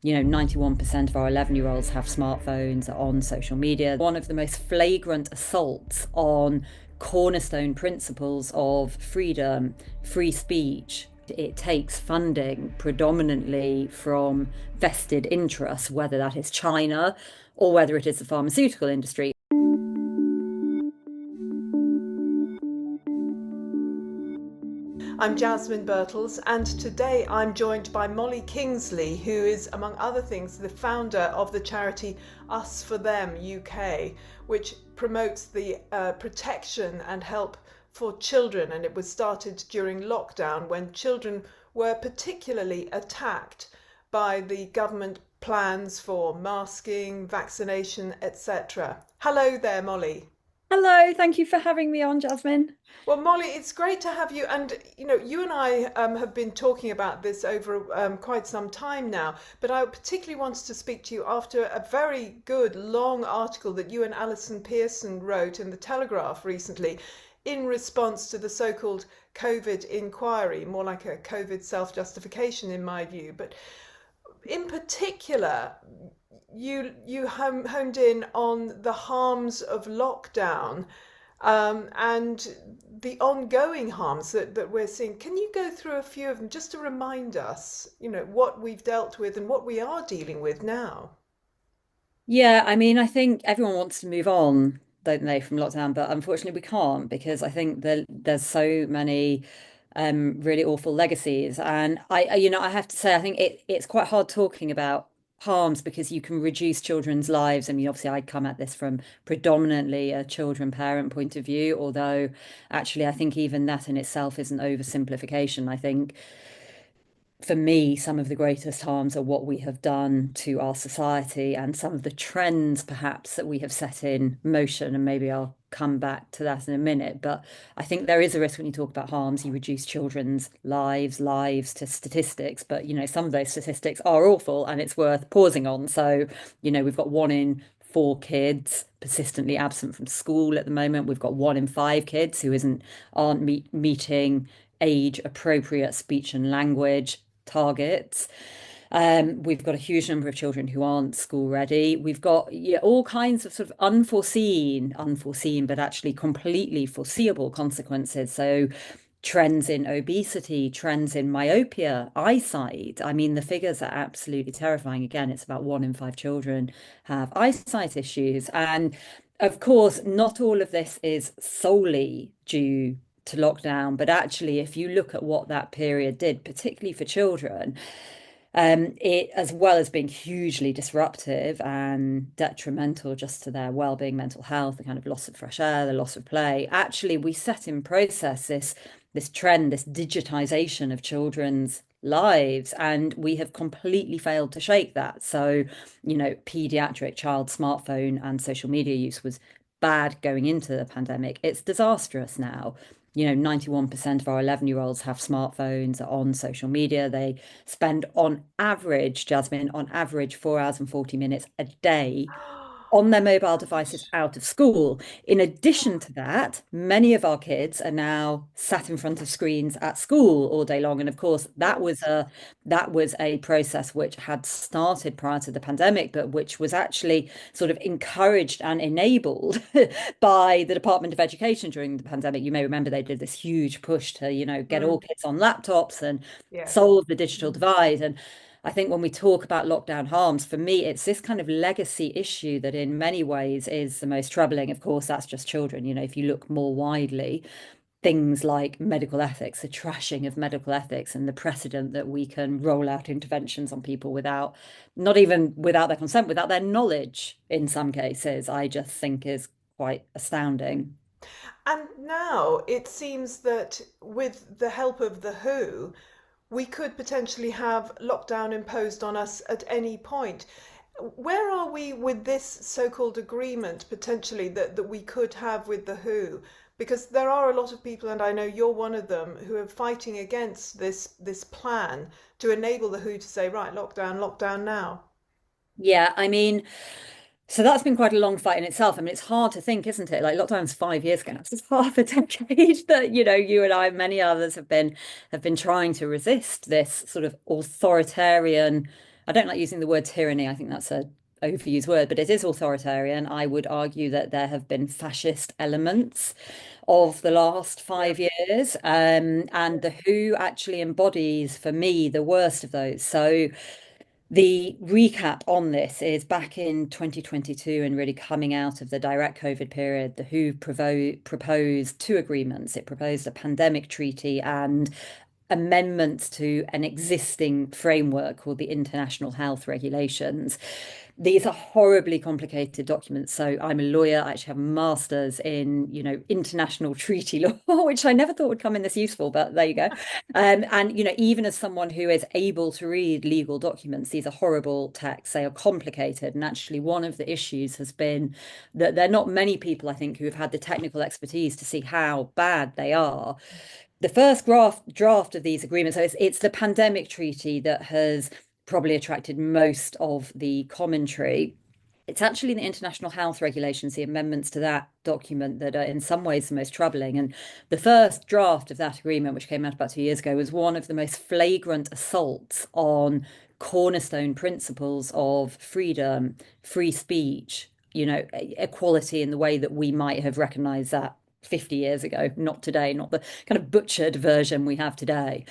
91% of our 11-year-olds have smartphones, are on social media. One of the most flagrant assaults on cornerstone principles of freedom, free speech. It takes funding predominantly from vested interests, whether that is China or whether it is the pharmaceutical industry. I'm Jasmine Birtles, and today I'm joined by Molly Kingsley, who is, among other things, the founder of the charity Us for Them UK, which promotes the protection and help for children. And it was started during lockdown when children were particularly attacked by the government plans for masking, vaccination, etc. Hello there, Molly. Hello, thank you for having me on, Jasmine. Well, Molly, it's great to have you. And, you and I have been talking about this over quite some time now. But I particularly wanted to speak to you after a very good long article that you and Alison Pearson wrote in the Telegraph recently in response to the so-called COVID inquiry, more like a COVID self-justification in my view. But in particular, you homed in on the harms of lockdown and the ongoing harms that we're seeing. Can you go through a few of them just to remind us, what we've dealt with and what we are dealing with now? Yeah, I mean, I think everyone wants to move on, don't they, from lockdown, but unfortunately we can't because I think there's so many really awful legacies. And I have to say, I think it's quite hard talking about harms because you can reduce children's lives. I mean, obviously I come at this from predominantly a children parent point of view, although actually I think even that in itself is an oversimplification. I think for me, some of the greatest harms are what we have done to our society and some of the trends, perhaps, that we have set in motion. And maybe I'll come back to that in a minute. But I think there is a risk when you talk about harms, you reduce children's lives to statistics. But, some of those statistics are awful and it's worth pausing on. So, we've got 1 in 4 kids persistently absent from school at the moment. We've got 1 in 5 kids who aren't meeting age appropriate speech and language targets. We've got a huge number of children who aren't school ready. We've got, yeah, all kinds of sort of unforeseen, but actually completely foreseeable consequences. So trends in obesity, trends in myopia, eyesight. I mean, the figures are absolutely terrifying. Again, it's about 1 in 5 children have eyesight issues. And of course, not all of this is solely due to lockdown, but actually, if you look at what that period did, particularly for children, it, as well as being hugely disruptive and detrimental just to their well-being, mental health, the kind of loss of fresh air, the loss of play, actually, we set in process this trend, this digitization of children's lives, and we have completely failed to shake that. So, pediatric child smartphone and social media use was bad going into the pandemic. It's disastrous now. 91% of our 11-year-olds have smartphones, are on social media. They spend on average, Jasmine, on average 4 hours and 40 minutes a day on their mobile devices Gosh. out of school. In addition to that, many of our kids are now sat in front of screens at school all day long. And of course, that was a process which had started prior to the pandemic, but which was actually sort of encouraged and enabled by the Department of Education during the pandemic. You may remember they did this huge push to, get all Mm, kids on laptops and yes. solve the digital divide. And I think when we talk about lockdown harms, for me, it's this kind of legacy issue that in many ways is the most troubling. Of course, that's just children. If you look more widely, things like medical ethics, the trashing of medical ethics, and the precedent that we can roll out interventions on people without, not even without their consent, without their knowledge in some cases, I just think is quite astounding. And now it seems that with the help of the WHO, we could potentially have lockdown imposed on us at any point. Where are we with this so-called agreement potentially that we could have with the WHO? Because there are a lot of people, and I know you're one of them, who are fighting against this plan to enable the WHO to say, right, lockdown, lockdown now. Yeah, I mean, so that's been quite a long fight in itself. I mean, it's hard to think, isn't it? Like lockdown's 5 years ago. It's half a decade that, you and I and many others have been trying to resist this sort of authoritarian I don't like using the word tyranny. I think that's a overused word, but it is authoritarian. I would argue that there have been fascist elements of the last Yeah. 5 years, and the WHO actually embodies, for me, the worst of those. So the recap on this is back in 2022 and really coming out of the direct COVID period, the WHO proposed two agreements. It proposed a pandemic treaty and amendments to an existing framework called the International Health Regulations. These are horribly complicated documents. So I'm a lawyer. I actually have a master's in, international treaty law, which I never thought would come in this useful, but there you go. And, even as someone who is able to read legal documents, these are horrible texts. They are complicated. And actually, one of the issues has been that there are not many people, I think, who have had the technical expertise to see how bad they are. The first draft of these agreements, so it's the pandemic treaty that has probably attracted most of the commentary. It's actually the international health regulations, the amendments to that document, that are in some ways the most troubling. And the first draft of that agreement, which came out about 2 years ago, was one of the most flagrant assaults on cornerstone principles of freedom, free speech, equality in the way that we might have recognized that 50 years ago, not today, not the kind of butchered version we have today.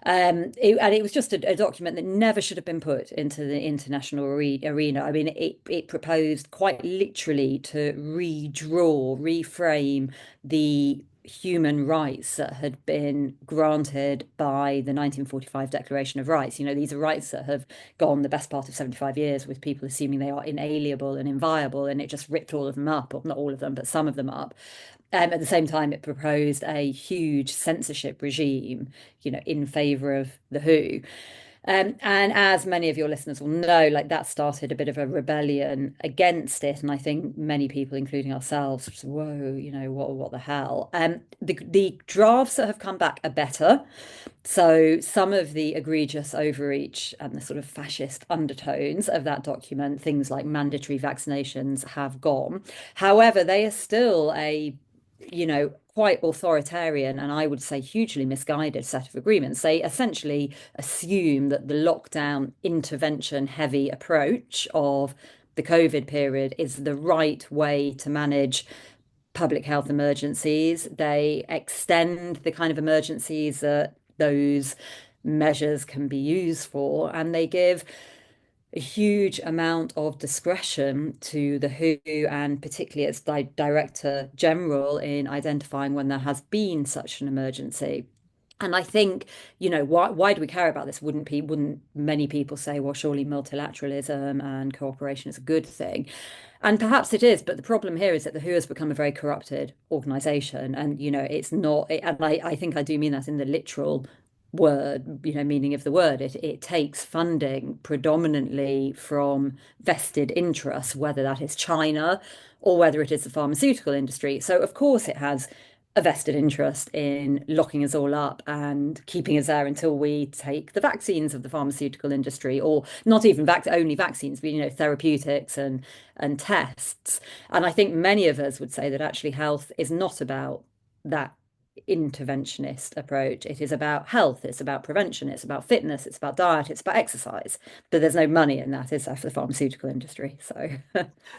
And it was just a document that never should have been put into the international arena. I mean, it proposed quite literally to redraw, reframe the human rights that had been granted by the 1945 Declaration of Rights. These are rights that have gone the best part of 75 years with people assuming they are inalienable and inviolable, and it just ripped all of them up, or not all of them, but some of them up. At the same time, it proposed a huge censorship regime, in favour of the WHO. And as many of your listeners will know, like that started a bit of a rebellion against it. And I think many people, including ourselves, just, whoa, what the hell? The drafts that have come back are better. So some of the egregious overreach and the sort of fascist undertones of that document, things like mandatory vaccinations, have gone. However, they are still quite authoritarian and I would say hugely misguided set of agreements. They essentially assume that the lockdown intervention heavy approach of the COVID period is the right way to manage public health emergencies. They extend the kind of emergencies that those measures can be used for, and they give a huge amount of discretion to the WHO and particularly its Director General in identifying when there has been such an emergency. And I think, why do we care about this? Wouldn't many people say, well, surely multilateralism and cooperation is a good thing? And perhaps it is, but the problem here is that the WHO has become a very corrupted organization. And, it's not, and I think I do mean that in the literal word, meaning of the word. It takes funding predominantly from vested interests, whether that is China or whether it is the pharmaceutical industry. So, of course, it has a vested interest in locking us all up and keeping us there until we take the vaccines of the pharmaceutical industry, or not even only vaccines, but therapeutics and tests. And I think many of us would say that actually health is not about that interventionist approach. It is about health, it's about prevention, it's about fitness, it's about diet, it's about exercise. But there's no money in that, is there, for the pharmaceutical industry? So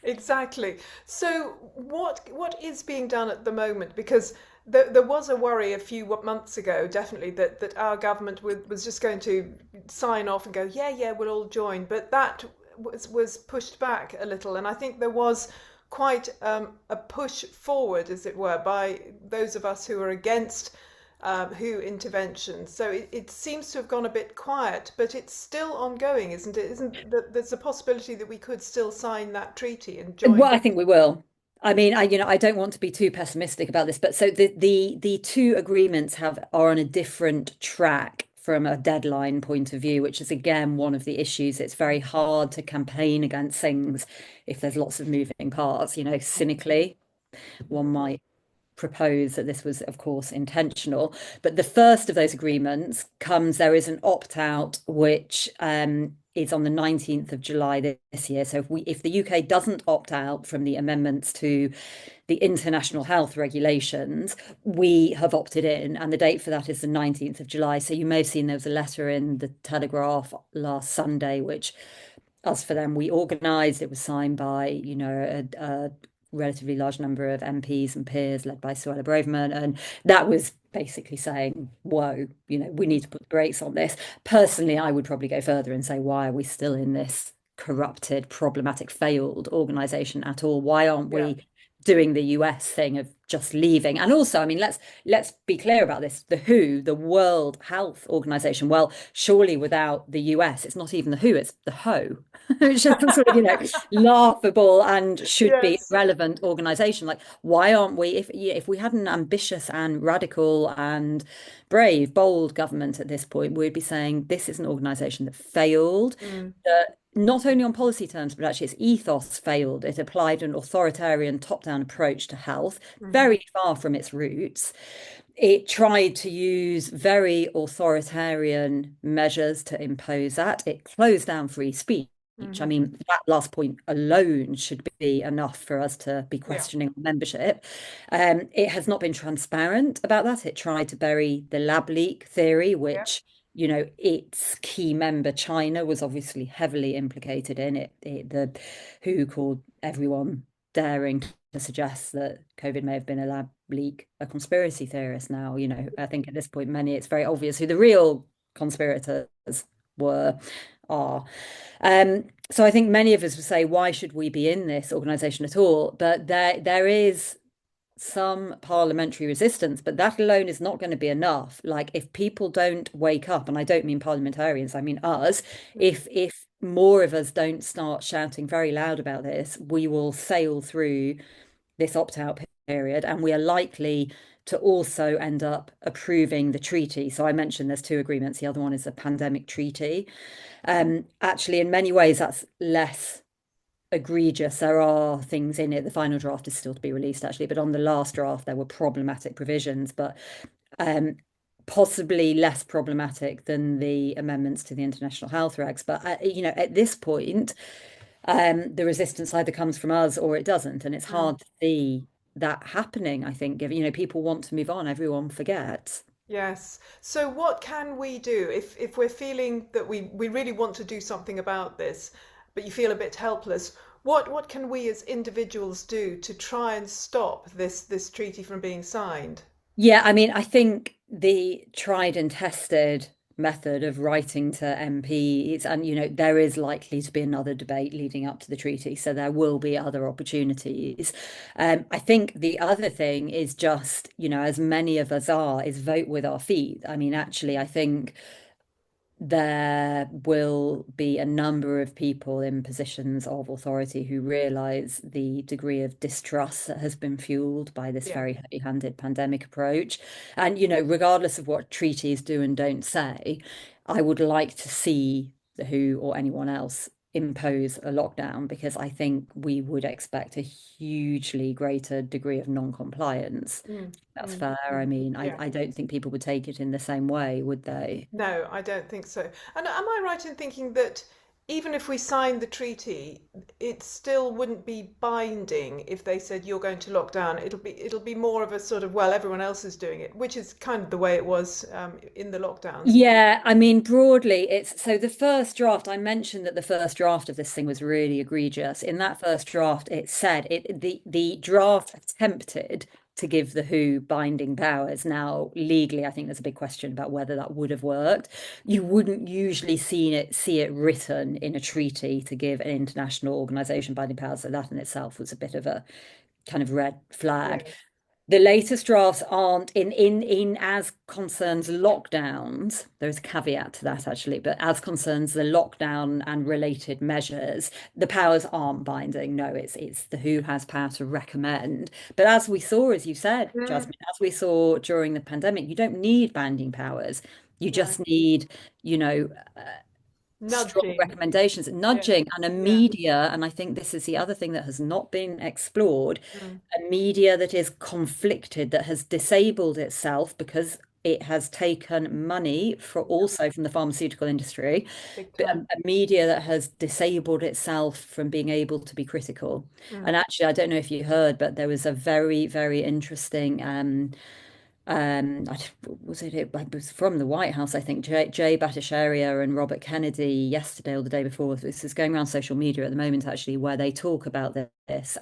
Exactly. So what is being done at the moment? Because there was a worry a few months ago, definitely, that our government was just going to sign off and go, yeah, yeah, we'll all join. But that was pushed back a little, and I think there was quite a push forward, as it were, by those of us who are against WHO intervention. So it seems to have gone a bit quiet, but it's still ongoing, isn't it? There's a possibility that we could still sign that treaty and join? well, I think we will. I mean, I don't want to be too pessimistic about this, but so the two agreements are on a different track from a deadline point of view, which is again one of the issues. It's very hard to campaign against things if there's lots of moving parts. Cynically, one might propose that this was, of course, intentional. But the first of those agreements comes, there is an opt-out, which is on the 19th of July this year. So if the UK doesn't opt out from the amendments to the international health regulations, we have opted in, and the date for that is the 19th of July. So you may have seen there was a letter in the Telegraph last Sunday, which, as for them, we organised. It was signed by, a relatively large number of MPs and peers led by Suella Braverman. And that was basically saying, whoa, we need to put the brakes on this. Personally, I would probably go further and say, why are we still in this corrupted, problematic, failed organisation at all? Why aren't Yeah. we doing the US thing of just leaving? And also, I mean, let's be clear about this. The WHO, the World Health Organization, well, surely without the US, it's not even the WHO, it's the HO. It's just a sort of, laughable and should be Yes. relevant organization. Like, why aren't we, if we had an ambitious and radical and brave, bold government at this point, we'd be saying this is an organization that failed, Mm, that not only on policy terms, but actually its ethos failed. It applied an authoritarian top-down approach to health, mhm, very far from its roots. It tried to use very authoritarian measures to impose that. It closed down free speech. I mhm. mean, that last point alone should be enough for us to be Yeah. questioning membership. It has not been transparent about that. It tried to bury the lab leak theory, Yeah. which, its key member, China, was obviously heavily implicated in it. The WHO called everyone daring to suggest that COVID may have been a lab leak, a conspiracy theorist now. I think at this point, it's very obvious who the real conspirators were, are. So I think many of us would say, why should we be in this organization at all? But there is some parliamentary resistance, but that alone is not going to be enough. Like, if people don't wake up, and I don't mean parliamentarians, I mean us, if more of us don't start shouting very loud about this, we will sail through this opt-out period, and we are likely to also end up approving the treaty. So I mentioned there's two agreements. The other one is a pandemic treaty. Actually, in many ways, that's less egregious. There are things in it. The final draft is still to be released, actually, but on the last draft, there were problematic provisions, but um, possibly less problematic than the amendments to the international health regs. But at this point, the resistance either comes from us or it doesn't, and it's Mm. hard to see that happening. I think, given people want to move on, everyone forgets. Yes. So what can we do if we're feeling that we really want to do something about this, but you feel a bit helpless? What can we as individuals do to try and stop this treaty from being signed? Yeah, I mean, I think the tried and tested method of writing to MPs, and there is likely to be another debate leading up to the treaty, so there will be other opportunities. I think the other thing is just, as many of us are, is vote with our feet. I mean, actually, I think there will be a number of people in positions of authority who realize the degree of distrust that has been fueled by this Yeah. very heavy-handed pandemic approach. And, regardless of what treaties do and don't say, I would like to see the WHO or anyone else impose a lockdown, because I think we would expect a hugely greater degree of non-compliance. Mm, That's mm, fair. I mm. mean, I, Yeah. I don't think people would take it in the same way, would they? No, I don't think so. And am I right in thinking that even if we signed the treaty, it still wouldn't be binding if they said you're going to lock down? It'll be more of a sort of, well, everyone else is doing it, which is kind of the way it was in the lockdowns. Yeah, I mean, broadly, it's so the first draft, I mentioned that the first draft of this thing was really egregious. In that first draft, it said the draft attempted to give the WHO binding powers. Now, legally, I think there's a big question about whether that would have worked. You wouldn't usually see it written in a treaty to give an international organization binding powers. So that in itself was a bit of a kind of red flag. Yes. The latest drafts aren't in as concerns lockdowns. There's a caveat to that, actually, but as concerns the lockdown and related measures, the powers aren't binding. No, it's the WHO has power to recommend. But as we saw, as you said, Mm, Jasmine, as we saw during the pandemic, you don't need binding powers. You no. just need, you know, strong Nudging. recommendations, Yeah. nudging, and a Yeah. media. And I think this is the other thing that has not been explored, Mm. a media that is conflicted, that has disabled itself because it has taken money for Yeah. also from the pharmaceutical industry, Big but time. a media that has disabled itself from being able to be critical. Mm. And actually, I don't know if you heard, but there was a very, very interesting I, was it was from the White House, I think, Jay Bhattacharya and Robert Kennedy yesterday or the day before. This is going around social media at the moment, actually, where they talk about this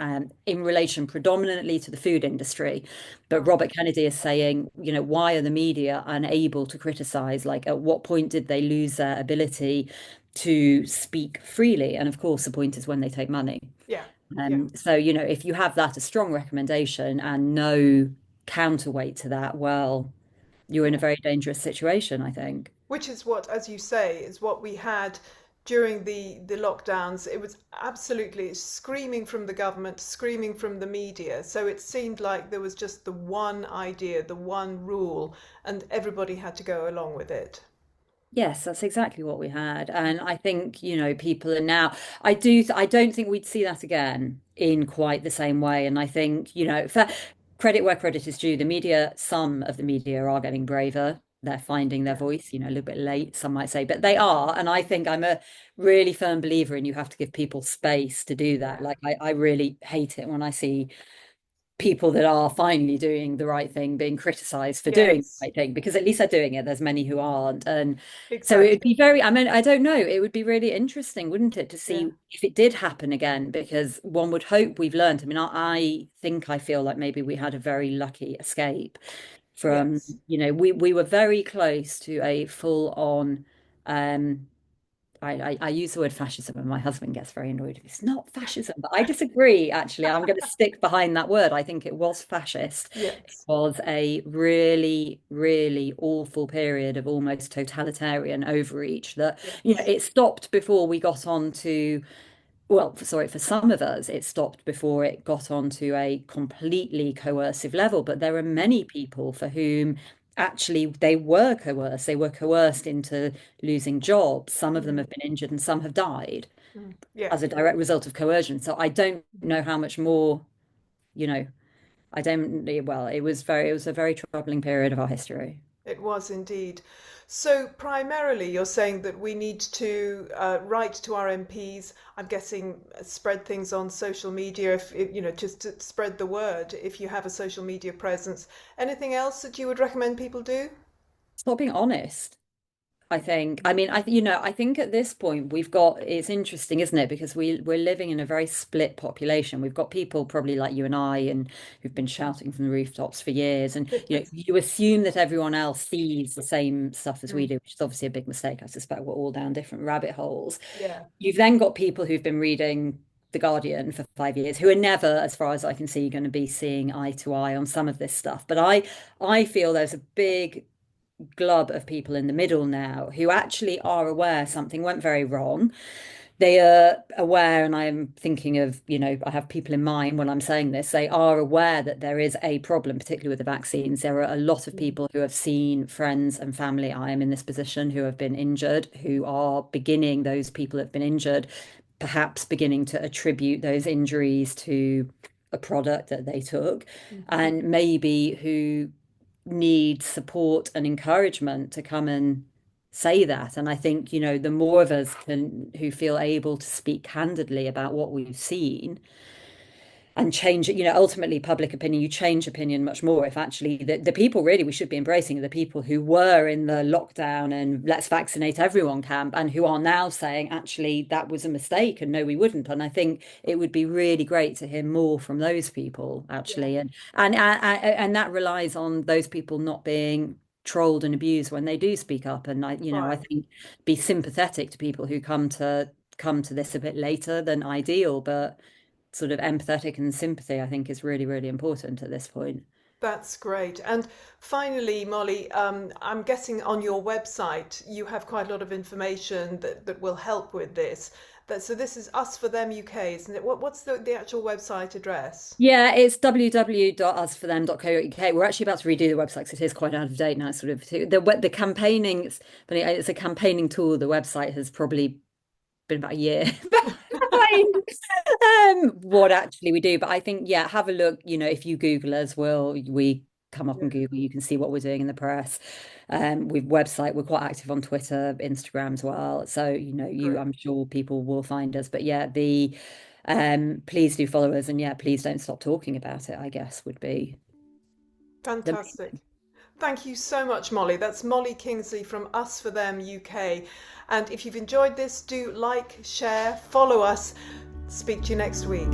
in relation predominantly to the food industry. But Right. Robert Kennedy is saying, why are the media unable to criticize? Like, at what point did they lose their ability to speak freely? And of course, the point is when they take money. Yeah. Yeah. So, if you have that, a strong recommendation and no counterweight to that, well, you're in a Yeah. very dangerous situation, I think. Which is what, as you say, is what we had during the lockdowns. It was absolutely screaming from the government, screaming from the media. So it seemed like there was just the one idea, the one rule, and everybody had to go along with it. Yes, that's exactly what we had. And I think, people are now, I don't think we'd see that again in quite the same way. And I think, for credit where credit is due, the media, some of the media are getting braver. They're finding their Yeah. voice, a little bit late, some might say, but they are. And I think I'm a really firm believer in you have to give people space to do that. Yeah. Like, I really hate it when I see people that are finally doing the right thing being criticized for doing the Yes. right thing because at least they're doing it. There's many who aren't. And so it would Exactly. be very, I mean, I don't know, it would be really interesting, wouldn't it, to Yeah. see if it did happen again, because one would hope we've learned. I mean, I think I feel like maybe we had a very lucky escape from, Yes. we were very close to a full on I use the word fascism and my husband gets very annoyed. It's not fascism, but I disagree, actually. I'm going to stick behind that word. I think it was fascist. It Yes. was a really, really awful period of almost totalitarian overreach that, Yes. it stopped before we got on to well, sorry, for some of us, it stopped before it got onto a completely coercive level. But there are Mm. many people for whom actually they were coerced. They were coerced into losing jobs. Some of them Mm. have been injured and some have died Mm. Yeah. as a direct result of coercion. So I don't know how much more, you know, I don't, well, it was a very troubling period of our history. It was indeed. So primarily, you're saying that we need to write to our MPs. I'm guessing spread things on social media, just to spread the word. If you have a social media presence, anything else that you would recommend people do? Stop being honest. I think. I mean, I think at this point we've got, it's interesting, isn't it? Because we're living in a very split population. We've got people probably like you and I and who've been shouting from the rooftops for years. And, Yes. you assume that everyone else sees the same stuff as we Mm. do, which is obviously a big mistake. I suspect we're all down different rabbit holes. Yeah. You've then got people who've been reading The Guardian for 5 years, who are never, as far as I can see, going to be seeing eye to eye on some of this stuff. But I feel there's a big glub of people in the middle now who actually are aware something went very wrong. They are aware, and I'm thinking of, I have people in mind when I'm saying this, they are aware that there is a problem, particularly with the vaccines. There are a lot of Mm. people who have seen friends and family, I am in this position, who have been injured, who are beginning, those people that have been injured, perhaps beginning to attribute those injuries to a product that they took, Mhm. and maybe who need support and encouragement to come and say that. And I think, the more of us can who feel able to speak candidly about what we've seen and change it, ultimately public opinion, you change opinion much more if actually the people really we should be embracing are the people who were in the lockdown and let's vaccinate everyone camp and who are now saying actually that was a mistake and no, we wouldn't. And I think it would be really great to hear more from those people Yeah. actually. And that relies on those people not being trolled and abused when they do speak up. And I Right. think be sympathetic to people who come to this a bit later than ideal, but sort of empathetic and sympathy, I think is really, really important at this point. That's great. And finally, Molly, I'm guessing on your website you have quite a lot of information that will help with this. So this is Us for Them UK, isn't it? What's the actual website address? Yeah, it's www.usforthem.co.uk. We're actually about to redo the website because it is quite out of date now. Sort of the campaigning. It's a campaigning tool. The website has probably been about a year behind what actually we do. But I think, yeah, have a look. If you Google us, we come up on Yeah, Google. You can see what we're doing in the press. We've website. We're quite active on Twitter, Instagram as well. So, great. I'm sure people will find us. But yeah, please do follow us, and yeah, please don't stop talking about it, I guess would be the Fantastic. Thank you so much, Molly. That's Molly Kingsley from Us for Them UK. And if you've enjoyed this, do like, share, follow us. Speak to you next week.